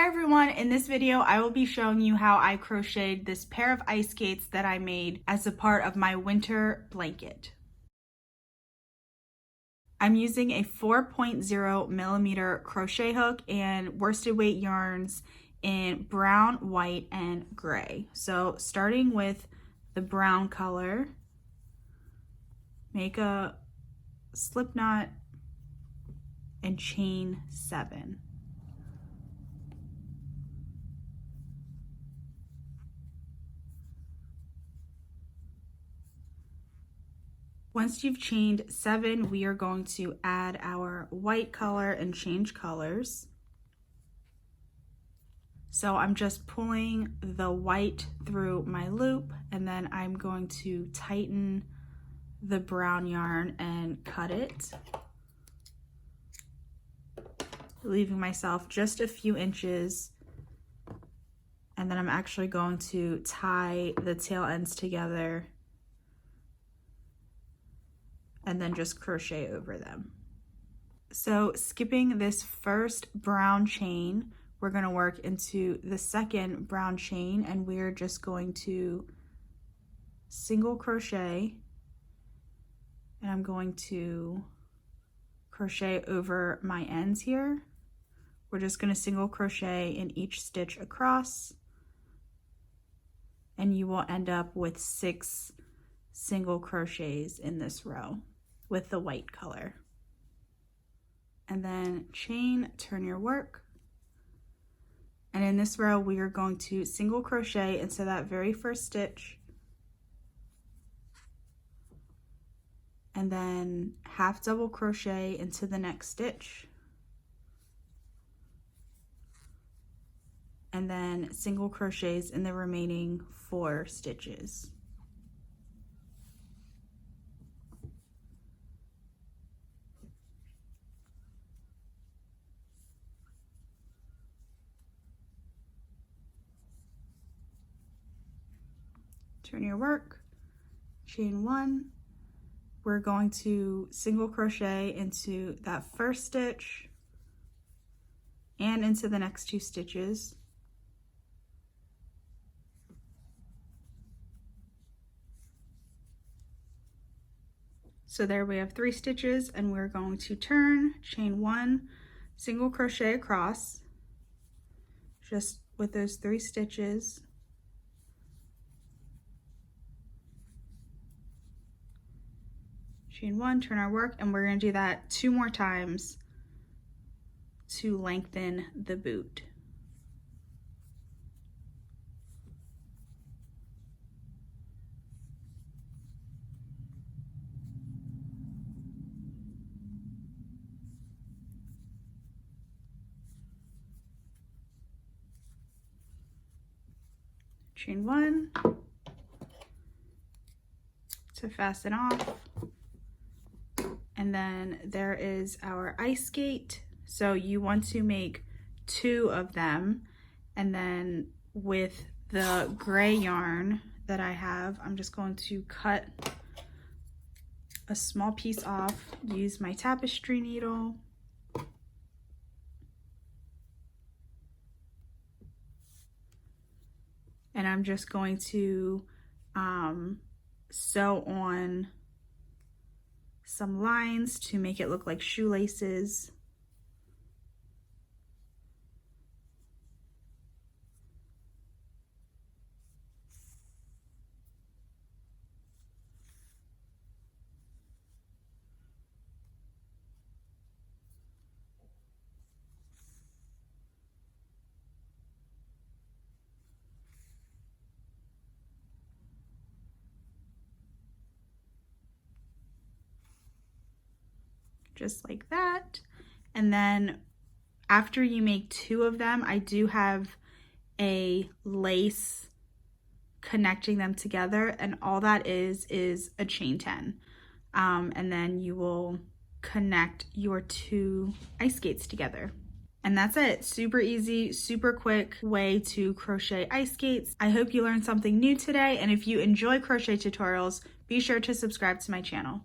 Hi everyone, in this video I will be showing you how I crocheted this pair of ice skates that I made as a part of my winter blanket. I'm using a 4.0 millimeter crochet hook and worsted weight yarns in brown, white, and gray. So starting with the brown color, make a slip knot and chain 7. Once you've chained 7, we are going to add our white color and change colors. So I'm just pulling the white through my loop, and then I'm going to tighten the brown yarn and cut it, leaving myself just a few inches. And then I'm actually going to tie the tail ends together and then just crochet over them. So skipping this first brown chain, we're going to work into the second brown chain, and we're just going to single crochet, and I'm going to crochet over my ends here. We're just going to single crochet in each stitch across, and you will end up with 6 single crochets in this row with the white color. And then chain, turn your work. And in this row, we are going to single crochet into that very first stitch, and then half double crochet into the next stitch, and then single crochets in the remaining 4 stitches. Turn your work, chain 1. We're going to single crochet into that first stitch and into the next 2 stitches. So there we have 3 stitches, and we're going to turn, chain 1, single crochet across, just with those 3 stitches. Chain 1, turn our work, and we're going to do that 2 more times to lengthen the boot. Chain 1 to fasten off. And then there is our ice skate. So you want to make 2 of them, and then with the gray yarn that I have, I'm just going to cut a small piece off, use my tapestry needle, and I'm just going to sew on some lines to make it look like shoelaces. Just like that. And then after you make 2 of them, I do have a lace connecting them together, and all that is a chain 10. And then you will connect your 2 ice skates together. And that's it. Super easy, super quick way to crochet ice skates. I hope you learned something new today, and if you enjoy crochet tutorials, be sure to subscribe to my channel.